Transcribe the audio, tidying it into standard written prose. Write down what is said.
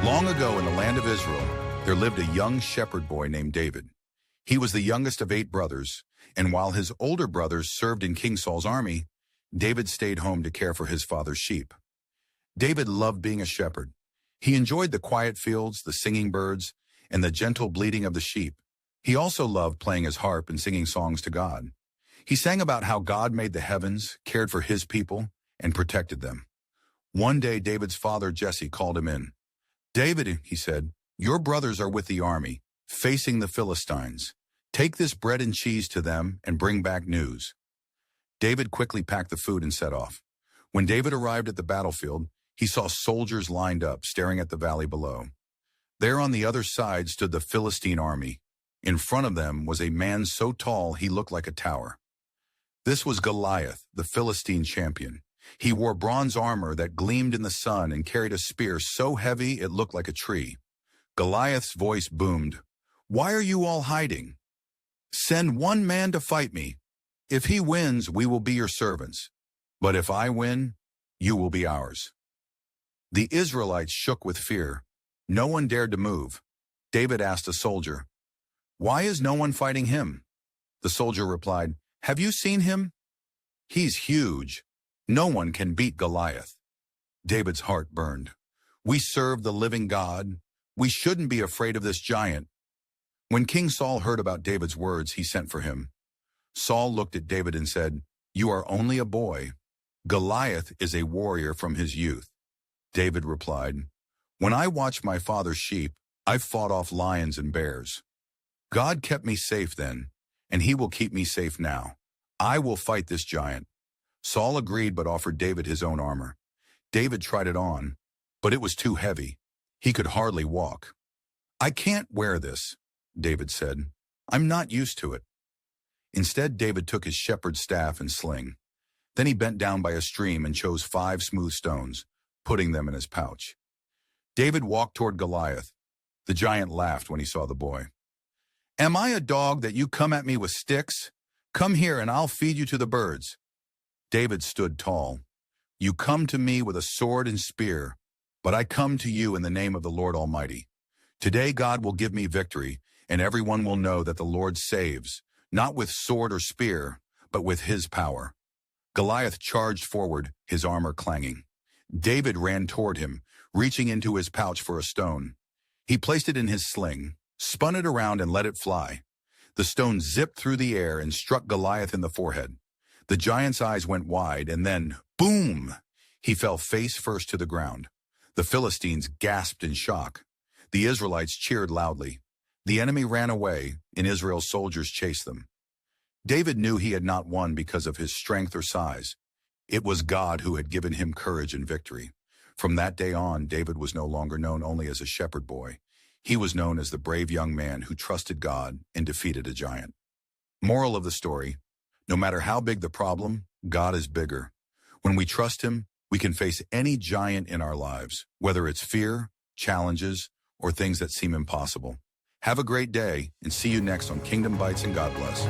Long ago in the land of Israel, there lived a young shepherd boy named David. He was the youngest of 8 brothers, and while his older brothers served in King Saul's army, David stayed home to care for his father's sheep. David loved being a shepherd. He enjoyed the quiet fields, the singing birds, and the gentle bleating of the sheep. He also loved playing his harp and singing songs to God. He sang about how God made the heavens, cared for his people, and protected them. One day, David's father, Jesse, called him in. "David," he said, "your brothers are with the army, facing the Philistines. Take this bread and cheese to them and bring back news." David quickly packed the food and set off. When David arrived at the battlefield, he saw soldiers lined up, staring at the valley below. There on the other side stood the Philistine army. In front of them was a man so tall he looked like a tower. This was Goliath, the Philistine champion. He wore bronze armor that gleamed in the sun and carried a spear so heavy it looked like a tree. Goliath's voice boomed, "Why are you all hiding? Send one man to fight me. If he wins, we will be your servants. But if I win, you will be ours." The Israelites shook with fear. No one dared to move. David asked a soldier, "Why is no one fighting him?" The soldier replied, "Have you seen him? He's huge. No one can beat Goliath." David's heart burned. "We serve the living God. We shouldn't be afraid of this giant." When King Saul heard about David's words, he sent for him. Saul looked at David and said, "You are only a boy. Goliath is a warrior from his youth." David replied, "When I watched my father's sheep, I fought off lions and bears. God kept me safe then, and he will keep me safe now. I will fight this giant." Saul agreed but offered David his own armor. David tried it on, but it was too heavy. He could hardly walk. "I can't wear this," David said. "I'm not used to it." Instead, David took his shepherd's staff and sling. Then he bent down by a stream and chose 5 smooth stones, putting them in his pouch. David walked toward Goliath. The giant laughed when he saw the boy. "Am I a dog that you come at me with sticks? Come here and I'll feed you to the birds." David stood tall. "You come to me with a sword and spear, but I come to you in the name of the Lord Almighty. Today God will give me victory, and everyone will know that the Lord saves, not with sword or spear, but with his power." Goliath charged forward, his armor clanging. David ran toward him, reaching into his pouch for a stone. He placed it in his sling, spun it around and let it fly. The stone zipped through the air and struck Goliath in the forehead. The giant's eyes went wide, and then, boom! He fell face first to the ground. The Philistines gasped in shock. The Israelites cheered loudly. The enemy ran away, and Israel's soldiers chased them. David knew he had not won because of his strength or size. It was God who had given him courage and victory. From that day on, David was no longer known only as a shepherd boy. He was known as the brave young man who trusted God and defeated a giant. Moral of the story: no matter how big the problem, God is bigger. When we trust him, we can face any giant in our lives, whether it's fear, challenges, or things that seem impossible. Have a great day, and see you next on Kingdom Bites, and God bless.